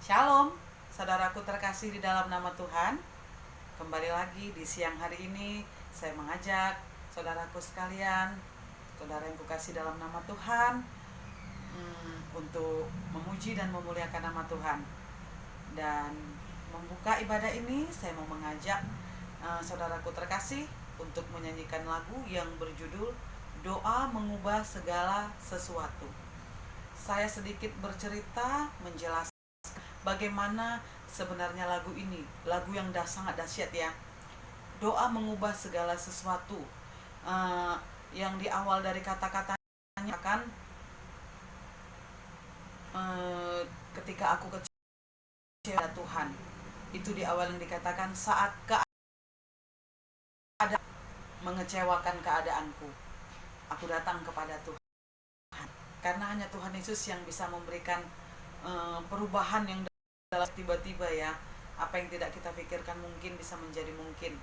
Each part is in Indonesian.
Shalom, saudaraku terkasih di dalam nama Tuhan. Kembali lagi di siang hari ini, saya mengajak saudaraku sekalian, saudara yang kukasih dalam nama Tuhan, untuk memuji dan memuliakan nama Tuhan. Dan membuka ibadah ini, saya mau mengajak saudaraku terkasih untuk menyanyikan lagu yang berjudul Doa Mengubah Segala Sesuatu. Saya sedikit bercerita menjelaskan bagaimana sebenarnya lagu ini, lagu yang sangat dahsyat ya. Doa mengubah segala sesuatu. Yang di awal dari kata-katanya kan, ketika aku kecewa Tuhan, itu di awal yang dikatakan saat keadaan mengecewakan keadaanku, aku datang kepada Tuhan. Karena hanya Tuhan Yesus yang bisa memberikan perubahan yang dalam tiba-tiba ya. Apa yang tidak kita pikirkan mungkin bisa menjadi mungkin.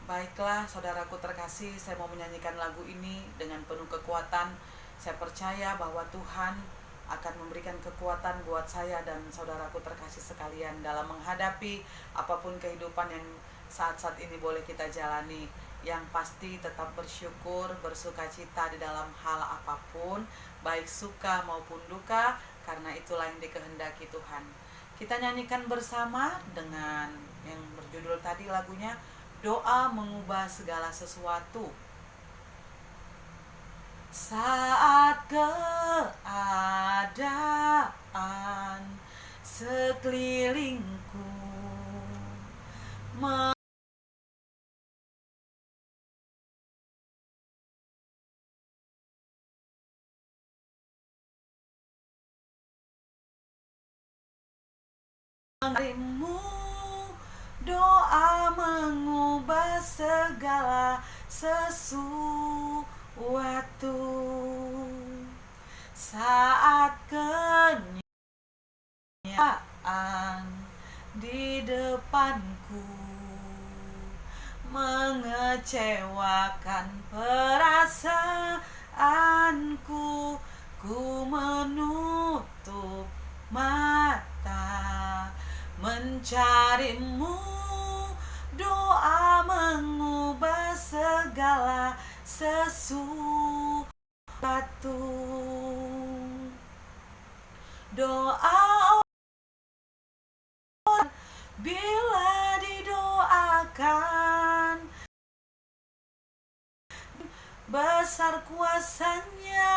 Baiklah saudaraku terkasih, saya mau menyanyikan lagu ini dengan penuh kekuatan. Saya percaya bahwa Tuhan akan memberikan kekuatan buat saya dan saudaraku terkasih sekalian dalam menghadapi apapun kehidupan yang saat-saat ini boleh kita jalani. Yang pasti tetap bersyukur, bersukacita di dalam hal apapun, baik suka maupun duka, karena itulah yang dikehendaki Tuhan. Kita nyanyikan bersama dengan yang berjudul tadi lagunya, Doa Mengubah Segala Sesuatu. Saat keadaan sekelilingku mengirimmu, doa mengubah segala sesuatu. Saat kenyataan di depanku mengecewakan perasaanku, ku menutup mata mencarimu, doa mengubah segala sesuatu. Doa bila didoakan, besar kuasanya.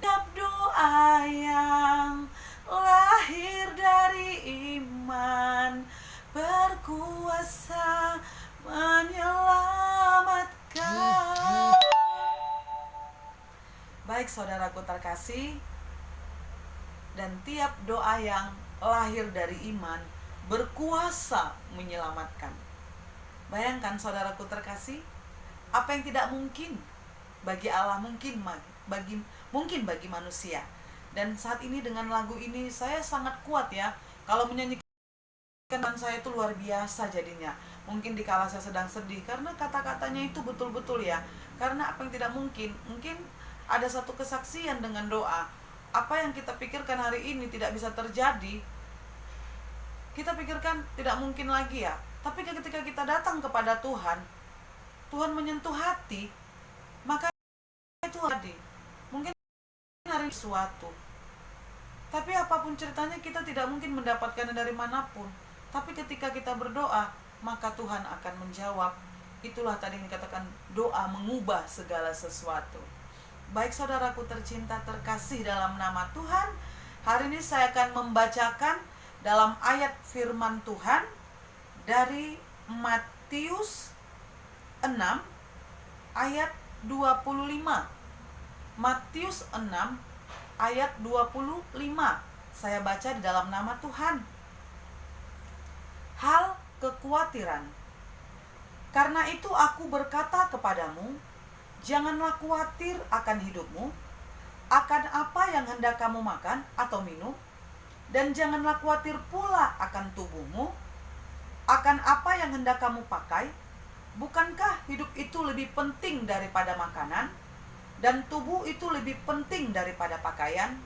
Setiap doa yang lahir dari iman berkuasa menyelamatkan. Baik saudaraku terkasih, dan tiap doa yang lahir dari iman berkuasa menyelamatkan. Bayangkan saudaraku terkasih, apa yang tidak mungkin bagi Allah mungkin bagi manusia. Dan saat ini dengan lagu ini saya sangat kuat ya, kalau menyanyikan saya itu luar biasa jadinya. Mungkin dikala saya sedang sedih, karena kata-katanya itu betul-betul ya. Karena apa yang tidak mungkin, mungkin ada satu kesaksian dengan doa. Apa yang kita pikirkan hari ini tidak bisa terjadi, kita pikirkan tidak mungkin lagi ya. Tapi ketika kita datang kepada Tuhan, Tuhan menyentuh hati, maka itu tadi mungkin hari sesuatu. Tapi apapun ceritanya, kita tidak mungkin mendapatkannya dari manapun. Tapi ketika kita berdoa, maka Tuhan akan menjawab. Itulah tadi yang dikatakan doa mengubah segala sesuatu. Baik saudaraku tercinta terkasih dalam nama Tuhan, hari ini saya akan membacakan dalam ayat firman Tuhan dari Matius 6 ayat 25. Matius 6 ayat 25. Saya baca di dalam nama Tuhan. Hal kekhawatiran. Karena itu aku berkata kepadamu, janganlah khawatir akan hidupmu, akan apa yang hendak kamu makan atau minum, dan janganlah khawatir pula akan tubuhmu, akan apa yang hendak kamu pakai. Bukankah hidup itu lebih penting daripada makanan, dan tubuh itu lebih penting daripada pakaian?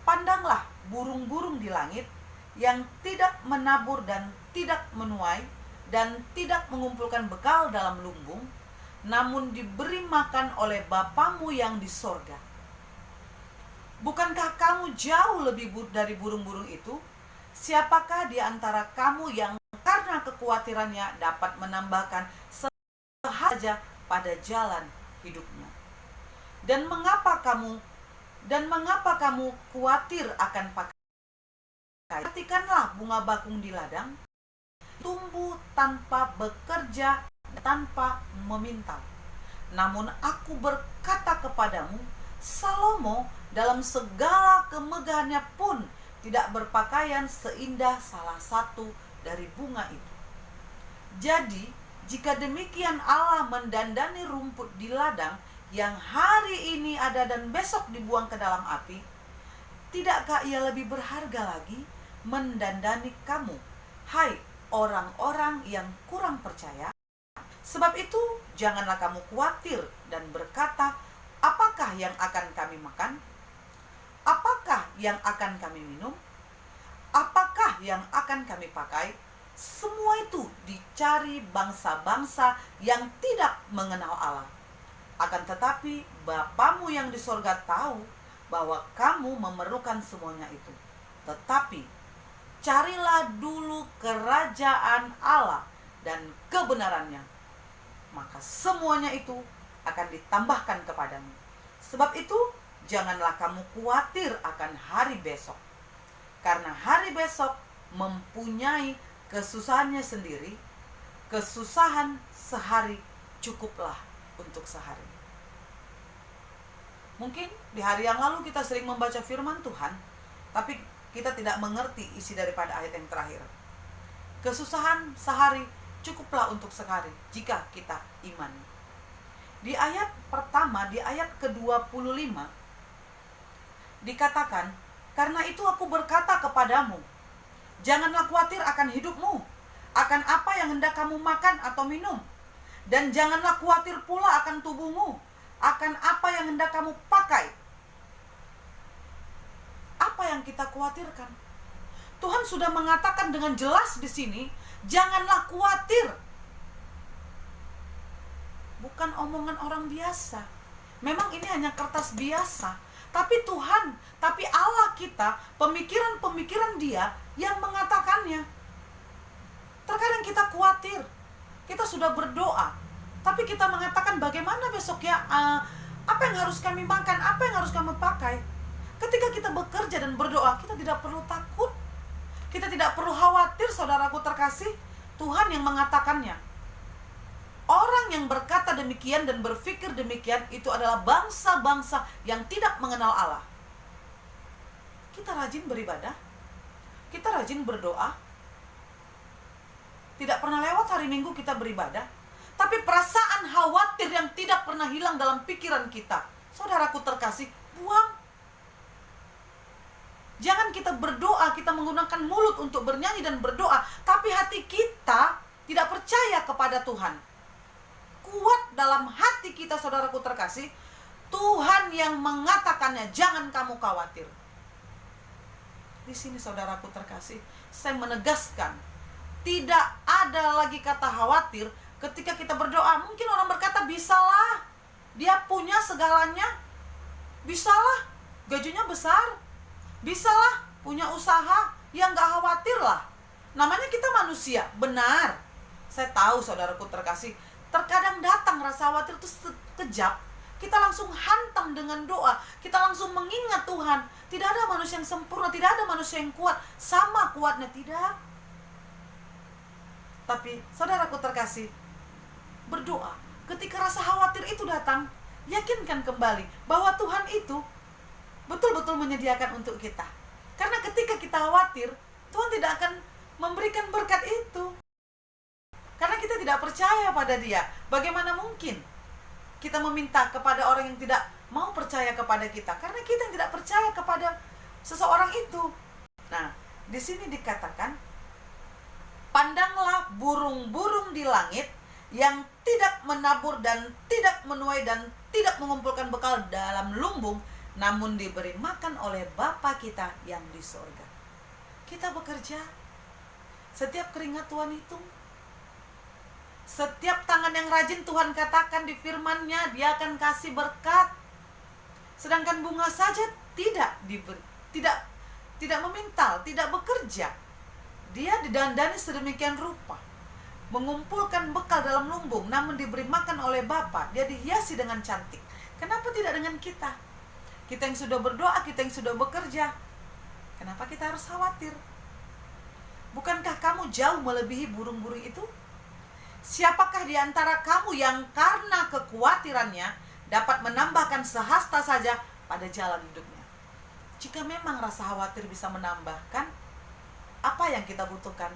Pandanglah burung-burung di langit yang tidak menabur dan tidak menuai dan tidak mengumpulkan bekal dalam lumbung, namun diberi makan oleh Bapamu yang di sorga. Bukankah kamu jauh lebih dari burung-burung itu? Siapakah di antara kamu yang karena kekhawatirannya dapat menambahkan saja pada jalan hidupnya? Dan mengapa kamu khawatir akan pakaian? Perhatikanlah bunga bakung di ladang, tumbuh tanpa bekerja, tanpa memintal. Namun aku berkata kepadamu, Salomo dalam segala kemegahannya pun tidak berpakaian seindah salah satu dari bunga itu. Jadi, jika demikian Allah mendandani rumput di ladang yang hari ini ada dan besok dibuang ke dalam api, tidakkah ia lebih berharga lagi mendandani kamu, hai orang-orang yang kurang percaya? Sebab itu, janganlah kamu khawatir dan berkata, apakah yang akan kami makan? Apakah yang akan kami minum? Apakah yang akan kami pakai? Semua itu dicari bangsa-bangsa yang tidak mengenal Allah. Akan tetapi Bapamu yang di sorga tahu bahwa kamu memerlukan semuanya itu. Tetapi carilah dulu kerajaan Allah dan kebenarannya, maka semuanya itu akan ditambahkan kepadamu. Sebab itu janganlah kamu khawatir akan hari besok, karena hari besok mempunyai kesusahannya sendiri. Kesusahan sehari cukuplah untuk sehari. Mungkin di hari yang lalu kita sering membaca firman Tuhan, tapi kita tidak mengerti isi daripada ayat yang terakhir. Kesusahan sehari cukuplah untuk sehari jika kita imani. Di ayat pertama, di ayat ke-25 dikatakan, karena itu aku berkata kepadamu, janganlah khawatir akan hidupmu, akan apa yang hendak kamu makan atau minum, dan janganlah khawatir pula akan tubuhmu, akan apa yang hendak kamu pakai. Apa yang kita khawatirkan? Tuhan sudah mengatakan dengan jelas di sini, janganlah khawatir. Bukan omongan orang biasa. Memang ini hanya kertas biasa, tapi Tuhan, tapi Allah kita, pemikiran-pemikiran Dia yang mengatakannya. Terkadang kita khawatir, kita sudah berdoa, tapi kita mengatakan bagaimana besok ya, apa yang harus kami makan, apa yang harus kami pakai. Ketika kita bekerja dan berdoa, kita tidak perlu takut, kita tidak perlu khawatir, saudaraku terkasih. Tuhan yang mengatakannya. Orang yang berkata demikian dan berpikir demikian itu adalah bangsa-bangsa yang tidak mengenal Allah. Kita rajin beribadah, kita rajin berdoa, tidak pernah lewat hari Minggu kita beribadah, tapi perasaan khawatir yang tidak pernah hilang dalam pikiran kita. Saudaraku terkasih, buang. Jangan kita berdoa, kita menggunakan mulut untuk bernyanyi dan berdoa, tapi hati kita tidak percaya kepada Tuhan. Kuat dalam hati kita, saudaraku terkasih, Tuhan yang mengatakannya, jangan kamu khawatir. Di sini saudaraku terkasih, saya menegaskan, tidak ada lagi kata khawatir ketika kita berdoa. Mungkin orang berkata, bisalah, dia punya segalanya, bisalah, gajinya besar, bisalah, punya usaha, ya gak khawatir lah. Namanya kita manusia, benar. Saya tahu saudaraku terkasih, terkadang datang rasa khawatir itu sekejap, kita langsung hantam dengan doa, kita langsung mengingat Tuhan. Tidak ada manusia yang sempurna, tidak ada manusia yang kuat, sama kuatnya, tidak. Tapi saudaraku terkasih, berdoa, ketika rasa khawatir itu datang, yakinkan kembali bahwa Tuhan itu betul-betul menyediakan untuk kita. Karena ketika kita khawatir, Tuhan tidak akan memberikan berkat itu. Karena kita tidak percaya pada Dia. Bagaimana mungkin kita meminta kepada orang yang tidak mau percaya kepada kita? Karena kita yang tidak percaya kepada seseorang itu. Nah, di sini dikatakan, pandanglah burung-burung di langit yang tidak menabur dan tidak menuai dan tidak mengumpulkan bekal dalam lumbung, namun diberi makan oleh Bapa kita yang di sorga. Kita bekerja, setiap keringat Tuhan hitung. Setiap tangan yang rajin Tuhan katakan di firman-Nya, Dia akan kasih berkat. Sedangkan bunga saja tidak diberi, tidak memintal, tidak bekerja. Dia didandani sedemikian rupa, mengumpulkan bekal dalam lumbung, namun diberi makan oleh Bapa. Dia dihiasi dengan cantik. Kenapa tidak dengan kita? Kita yang sudah berdoa, kita yang sudah bekerja, kenapa kita harus khawatir? Bukankah kamu jauh melebihi burung-burung itu? Siapakah di antara kamu yang karena kekhawatirannya dapat menambahkan sehasta saja pada jalan hidupnya? Jika memang rasa khawatir bisa menambahkan, apa yang kita butuhkan?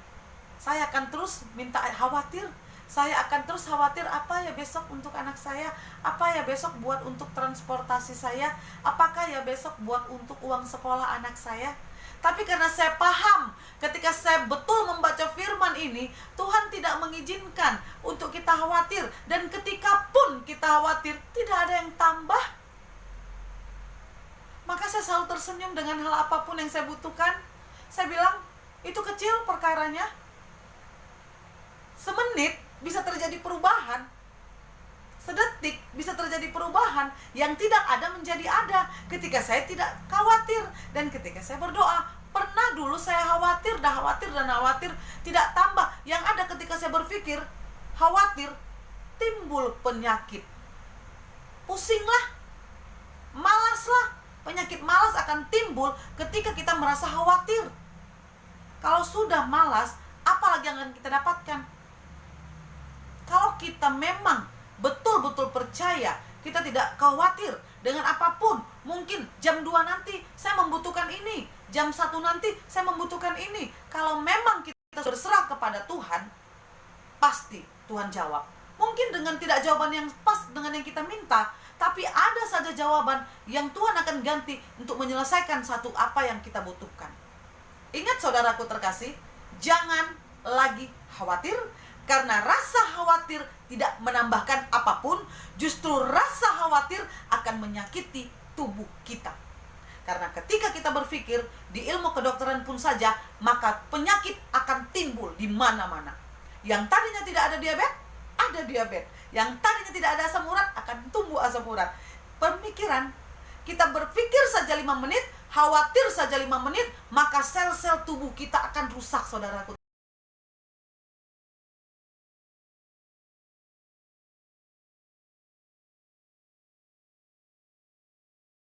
Saya akan terus minta khawatir. Saya akan terus khawatir, apa ya besok untuk anak saya? Apa ya besok buat untuk transportasi saya? Apakah ya besok buat untuk uang sekolah anak saya? Tapi karena saya paham, ketika saya betul membaca firman ini, Tuhan tidak mengizinkan untuk kita khawatir. Dan ketika pun kita khawatir, tidak ada yang tambah. Maka saya selalu tersenyum dengan hal apapun yang saya butuhkan. Saya bilang, itu kecil perkaranya. Semenit bisa terjadi perubahan. Sedetik bisa terjadi perubahan. Yang tidak ada menjadi ada ketika saya tidak khawatir. Dan ketika saya berdoa, pernah dulu saya khawatir, dan khawatir, tidak tambah. Yang ada ketika saya berpikir, khawatir, timbul penyakit. Pusinglah, malaslah. Penyakit malas akan timbul ketika kita merasa khawatir. Kalau sudah malas, apa lagi yang akan kita dapatkan? Kalau kita memang betul-betul percaya, kita tidak khawatir dengan apapun. Mungkin jam 2 nanti saya membutuhkan ini, jam 1 nanti saya membutuhkan ini. Kalau memang kita berserah kepada Tuhan, pasti Tuhan jawab. Mungkin dengan tidak jawaban yang pas dengan yang kita minta, tapi ada saja jawaban yang Tuhan akan ganti untuk menyelesaikan satu apa yang kita butuhkan. Ingat saudaraku terkasih, jangan lagi khawatir. Karena rasa khawatir tidak menambahkan apapun, justru rasa khawatir akan menyakiti tubuh kita. Karena ketika kita berpikir di ilmu kedokteran pun saja, maka penyakit akan timbul di mana-mana. Yang tadinya tidak ada diabetes, ada diabetes. Yang tadinya tidak ada asam urat, akan tumbuh asam urat. Pemikiran, kita berpikir saja 5 menit, khawatir saja 5 menit, maka sel-sel tubuh kita akan rusak, saudaraku.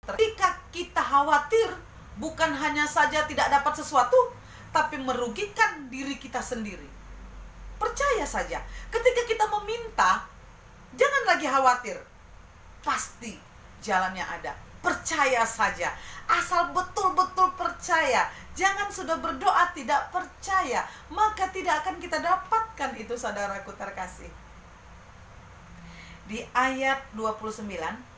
Ketika kita khawatir, bukan hanya saja tidak dapat sesuatu, tapi merugikan diri kita sendiri. Percaya saja, ketika kita meminta, jangan lagi khawatir. Pasti jalannya ada. Percaya saja, asal betul-betul percaya. Jangan sudah berdoa tidak percaya, maka tidak akan kita dapatkan itu, saudaraku terkasih. Di ayat 29,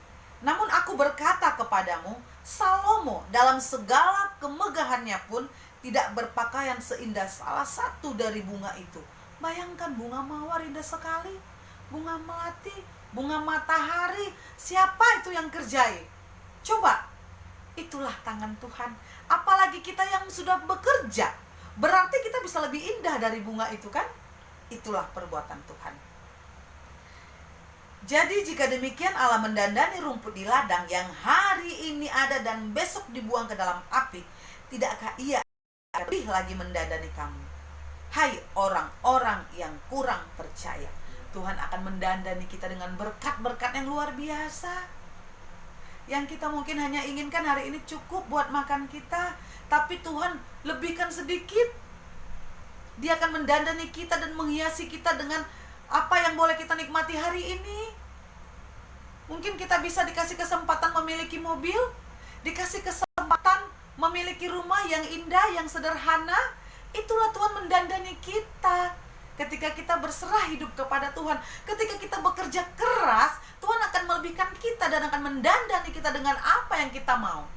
namun aku berkata kepadamu, Salomo dalam segala kemegahannya pun tidak berpakaian seindah salah satu dari bunga itu. Bayangkan, bunga mawar indah sekali, bunga melati, bunga matahari. Siapa itu yang kerjai? Coba, itulah tangan Tuhan. Apalagi kita yang sudah bekerja, berarti kita bisa lebih indah dari bunga itu kan? Itulah perbuatan Tuhan. Jadi jika demikian Allah mendandani rumput di ladang yang hari ini ada dan besok dibuang ke dalam api, tidakkah Ia akan lebih lagi mendandani kamu? Hai orang-orang yang kurang percaya, Tuhan akan mendandani kita dengan berkat-berkat yang luar biasa. Yang kita mungkin hanya inginkan hari ini cukup buat makan kita, tapi Tuhan lebihkan sedikit. Dia akan mendandani kita dan menghiasi kita dengan apa yang boleh kita nikmati hari ini. Mungkin kita bisa dikasih kesempatan memiliki mobil, dikasih kesempatan memiliki rumah yang indah, yang sederhana. Itulah Tuhan mendandani kita. Ketika kita berserah hidup kepada Tuhan, ketika kita bekerja keras, Tuhan akan melebihkan kita dan akan mendandani kita dengan apa yang kita mau.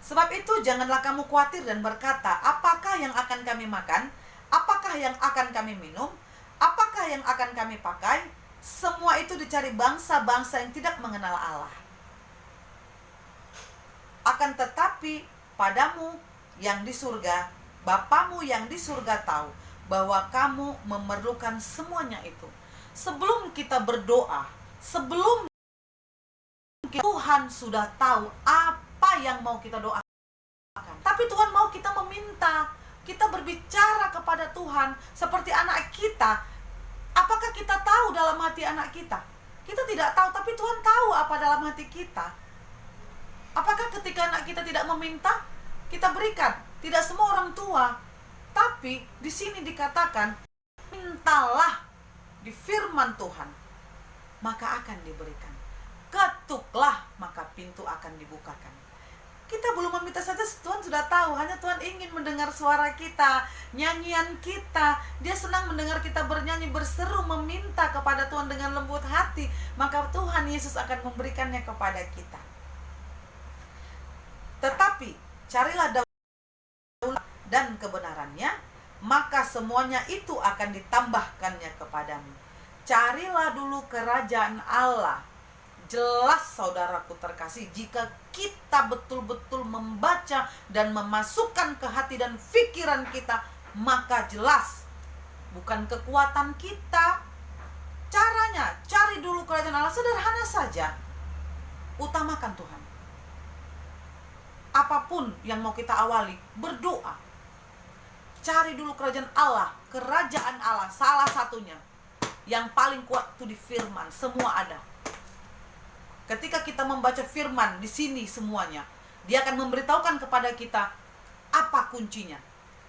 Sebab itu janganlah kamu khawatir dan berkata, apakah yang akan kami makan? Apakah yang akan kami minum? Apakah yang akan kami pakai? Semua itu dicari bangsa-bangsa yang tidak mengenal Allah. Akan tetapi padamu yang di surga, Bapamu yang di surga tahu bahwa kamu memerlukan semuanya itu. Sebelum kita berdoa, sebelum Tuhan sudah tahu apa yang mau kita doakan. Tapi Tuhan mau kita meminta, kita berbicara kepada Tuhan seperti anak kita. Apakah kita tahu dalam hati anak kita? Kita tidak tahu, tapi Tuhan tahu apa dalam hati kita. Apakah ketika anak kita tidak meminta, kita berikan? Tidak semua orang tua. Tapi di sini dikatakan, mintalah di firman Tuhan, maka akan diberikan. Ketuklah, maka pintu akan dibukakan. Kita belum meminta saja, Tuhan sudah tahu. Hanya Tuhan ingin mendengar suara kita, nyanyian kita. Dia senang mendengar kita bernyanyi, berseru, meminta kepada Tuhan dengan lembut hati. Maka Tuhan Yesus akan memberikannya kepada kita. Tetapi carilah daulat dan kebenarannya, maka semuanya itu akan ditambahkannya kepadamu. Carilah dulu kerajaan Allah. Jelas saudaraku terkasih, jika kita betul-betul membaca dan memasukkan ke hati dan pikiran kita, maka jelas bukan kekuatan kita. Caranya, cari dulu kerajaan Allah, sederhana saja. Utamakan Tuhan. Apapun yang mau kita awali, berdoa. Cari dulu kerajaan Allah. Kerajaan Allah salah satunya yang paling kuat itu di firman, semua ada. Ketika kita membaca firman di sini semuanya, dia akan memberitahukan kepada kita apa kuncinya.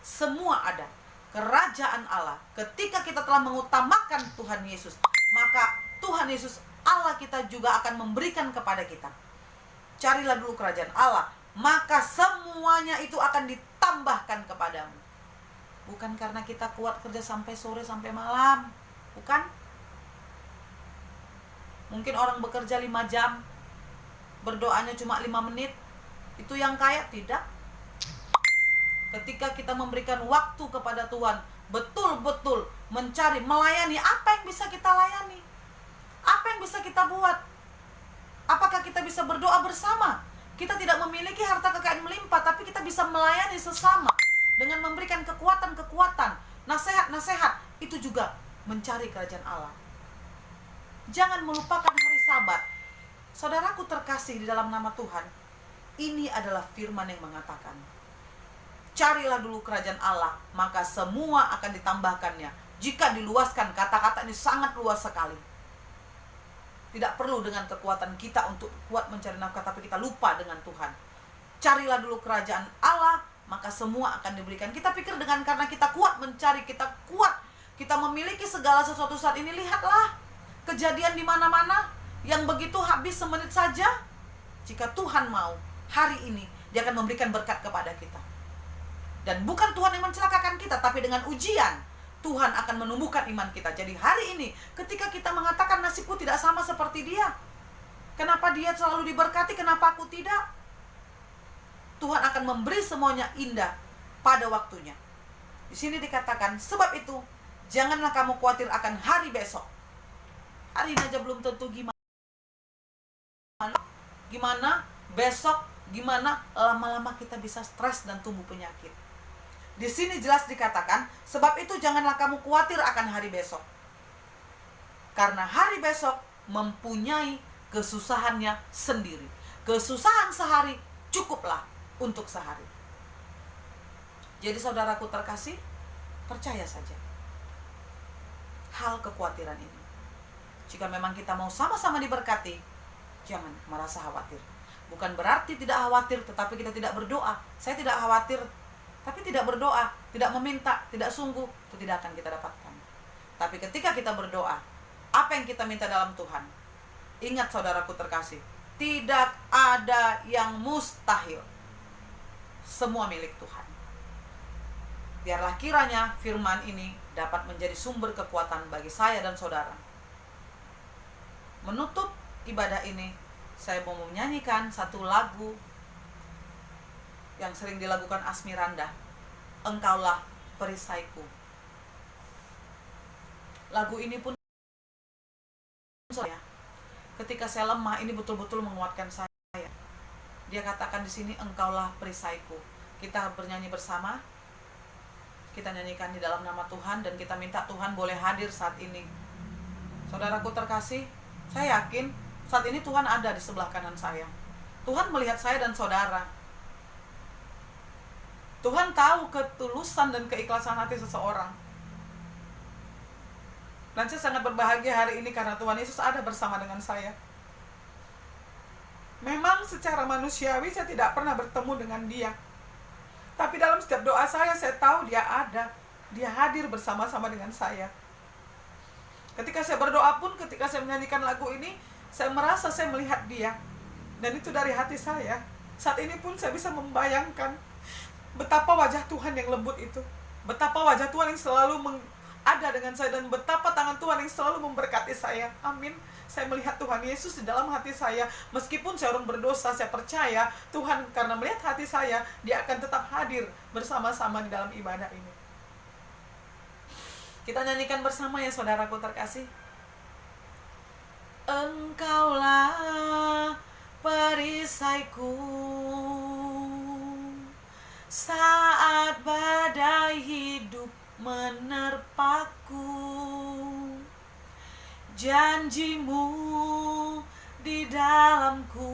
Semua ada. Kerajaan Allah. Ketika kita telah mengutamakan Tuhan Yesus, maka Tuhan Yesus Allah kita juga akan memberikan kepada kita. Carilah dulu kerajaan Allah, maka semuanya itu akan ditambahkan kepadamu. Bukan karena kita kuat kerja sampai sore, sampai malam. Bukan. Mungkin orang bekerja 5 jam, berdoanya cuma 5 menit. Itu yang kaya? Tidak. Ketika kita memberikan waktu kepada Tuhan, betul-betul mencari, melayani, apa yang bisa kita layani? Apa yang bisa kita buat? Apakah kita bisa berdoa bersama? Kita tidak memiliki harta kekayaan melimpah, tapi kita bisa melayani sesama dengan memberikan kekuatan-kekuatan, nasihat-nasihat. Itu juga mencari kerajaan Allah. Jangan melupakan hari Sabat. Saudaraku terkasih di dalam nama Tuhan, ini adalah firman yang mengatakan, carilah dulu kerajaan Allah, maka semua akan ditambahkannya. Jika diluaskan, kata-kata ini sangat luas sekali. Tidak perlu dengan kekuatan kita untuk kuat mencari nafkah, tapi kita lupa dengan Tuhan. Carilah dulu kerajaan Allah, maka semua akan diberikan. Kita pikir dengan karena kita kuat mencari, kita kuat, kita memiliki segala sesuatu saat ini. Lihatlah kejadian di mana-mana yang begitu habis semenit saja. Jika Tuhan mau, hari ini Dia akan memberikan berkat kepada kita. Dan bukan Tuhan yang mencelakakan kita, tapi dengan ujian Tuhan akan menumbuhkan iman kita. Jadi hari ini ketika kita mengatakan nasibku tidak sama seperti dia, kenapa dia selalu diberkati, kenapa aku tidak? Tuhan akan memberi semuanya indah pada waktunya. Di sini dikatakan, sebab itu janganlah kamu khawatir akan hari besok. Hari ini aja belum tentu gimana besok, gimana lama-lama kita bisa stres dan tumbuh penyakit. Di sini jelas dikatakan, sebab itu janganlah kamu khawatir akan hari besok. Karena hari besok mempunyai kesusahannya sendiri. Kesusahan sehari cukuplah untuk sehari. Jadi saudaraku terkasih, percaya saja hal kekhawatiran ini. Jika memang kita mau sama-sama diberkati, jangan merasa khawatir. Bukan berarti tidak khawatir, tetapi kita tidak berdoa. Saya tidak khawatir, tapi tidak berdoa, tidak meminta, tidak sungguh, itu tidak akan kita dapatkan. Tapi ketika kita berdoa, apa yang kita minta dalam Tuhan, ingat saudaraku terkasih, tidak ada yang mustahil. Semua milik Tuhan. Biarlah kiranya firman ini dapat menjadi sumber kekuatan bagi saya dan saudara. Menutup ibadah ini, saya mau menyanyikan satu lagu yang sering dilakukan Asmiranda, Engkaulah Perisaiku. Lagu ini pun saya, ketika saya lemah, ini betul-betul menguatkan saya. Dia katakan di sini, Engkaulah perisaiku. Kita bernyanyi bersama. Kita nyanyikan di dalam nama Tuhan dan kita minta Tuhan boleh hadir saat ini. Saudaraku terkasih, saya yakin saat ini Tuhan ada di sebelah kanan saya. Tuhan melihat saya dan saudara. Tuhan tahu ketulusan dan keikhlasan hati seseorang. Dan saya sangat berbahagia hari ini karena Tuhan Yesus ada bersama dengan saya. Memang secara manusiawi saya tidak pernah bertemu dengan dia. Tapi dalam setiap doa saya tahu dia ada. Dia hadir bersama-sama dengan saya. Ketika saya berdoa pun, ketika saya menyanyikan lagu ini, saya merasa saya melihat dia. Dan itu dari hati saya. Saat ini pun saya bisa membayangkan betapa wajah Tuhan yang lembut itu. Betapa wajah Tuhan yang selalu ada dengan saya. Dan betapa tangan Tuhan yang selalu memberkati saya. Amin. Saya melihat Tuhan Yesus di dalam hati saya. Meskipun saya orang berdosa, saya percaya Tuhan karena melihat hati saya, dia akan tetap hadir bersama-sama di dalam ibadah ini. Kita nyanyikan bersama ya saudaraku terkasih. Engkaulah perisaiku saat badai hidup menerpaku. Janjimu di dalamku,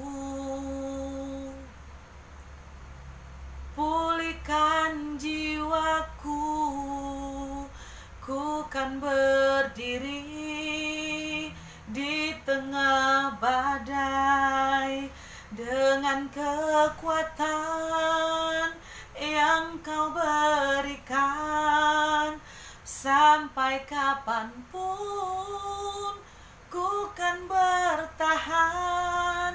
pulihkan jiwaku. Ku kan berdiri di tengah badai dengan kekuatan yang Kau berikan. Sampai kapanpun ku kan bertahan,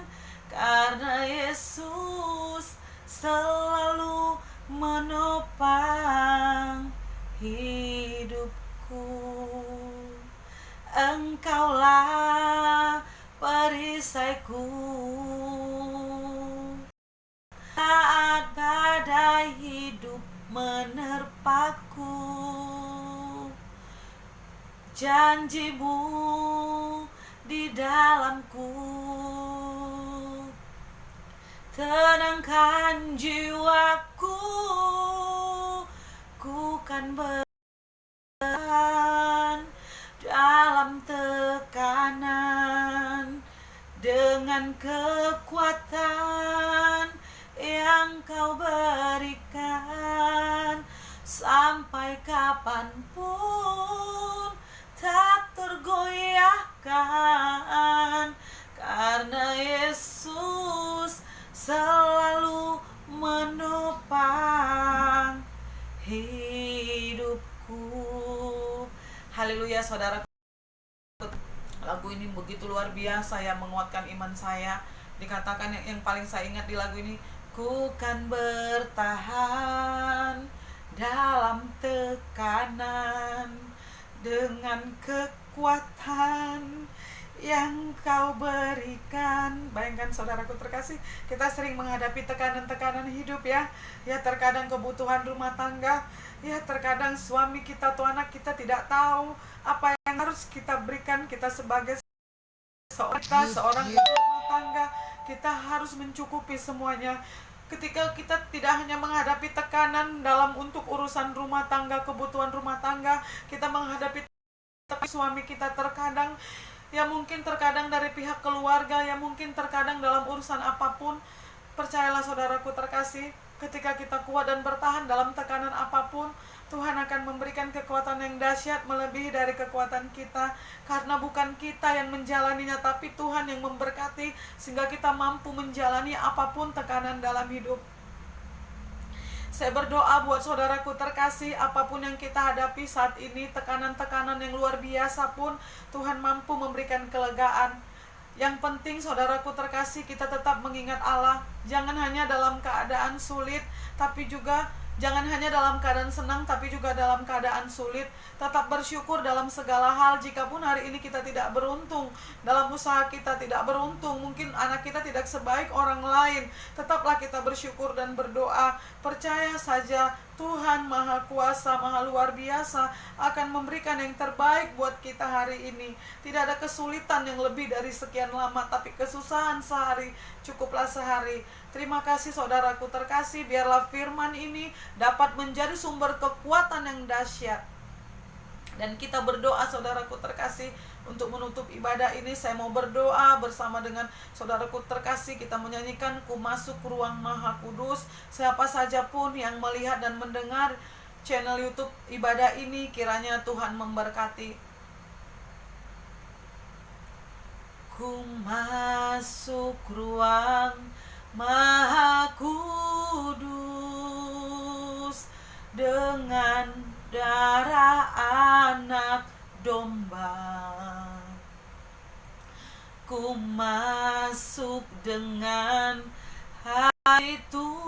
karena Yesus selalu menopang hidupku. Engkaulah perisaiku saat badai hidup menerpaku. Janjimu di dalamku, tenangkan jiwaku. Ku kan bertahan dalam tekanan dengan kekuatan yang Kau berikan. Sampai kapanpun tak tergoyahkan, karena Yesus selalu menopang hidupku. Haleluya saudara. Lagu ini begitu luar biasa ya, menguatkan iman saya. Dikatakan yang paling saya ingat di lagu ini, ku kan bertahan dalam tekanan dengan kekuatan yang Kau berikan. Bayangkan saudaraku terkasih, kita sering menghadapi tekanan-tekanan hidup ya. Ya terkadang kebutuhan rumah tangga, ya terkadang suami kita atau anak kita tidak tahu apa yang harus kita berikan. Kita sebagai seorang ibu rumah tangga, kita harus mencukupi semuanya. Ketika kita tidak hanya menghadapi tekanan dalam untuk urusan rumah tangga, kebutuhan rumah tangga, kita menghadapi suami kita terkadang, ya mungkin terkadang dari pihak keluarga, ya mungkin terkadang dalam urusan apapun. Percayalah saudaraku terkasih, ketika kita kuat dan bertahan dalam tekanan apapun, Tuhan akan memberikan kekuatan yang dahsyat melebihi dari kekuatan kita. Karena bukan kita yang menjalaninya, tapi Tuhan yang memberkati sehingga kita mampu menjalani apapun tekanan dalam hidup. Saya berdoa buat saudaraku terkasih, apapun yang kita hadapi saat ini, tekanan-tekanan yang luar biasa pun, Tuhan mampu memberikan kelegaan. Yang penting saudaraku terkasih, kita tetap mengingat Allah. Jangan hanya dalam keadaan sulit, tapi juga jangan hanya dalam keadaan senang, tapi juga dalam keadaan sulit. Tetap bersyukur dalam segala hal. Jikapun hari ini kita tidak beruntung, dalam usaha kita tidak beruntung, mungkin anak kita tidak sebaik orang lain, tetaplah kita bersyukur dan berdoa. Percaya saja Tuhan Maha Kuasa, Maha Luar Biasa akan memberikan yang terbaik buat kita hari ini. Tidak ada kesulitan yang lebih dari sekian lama, tapi kesusahan sehari cukuplah sehari. Terima kasih saudaraku terkasih, biarlah firman ini dapat menjadi sumber kekuatan yang dahsyat. Dan kita berdoa saudaraku terkasih, untuk menutup ibadah ini saya mau berdoa bersama dengan saudaraku terkasih. Kita menyanyikan Ku Masuk Ruang Maha Kudus. Siapa saja pun yang melihat dan mendengar channel YouTube ibadah ini, kiranya Tuhan memberkati. Ku masuk ruang Maha Kudus dengan darah anak domba. Ku masuk dengan hai Tuhan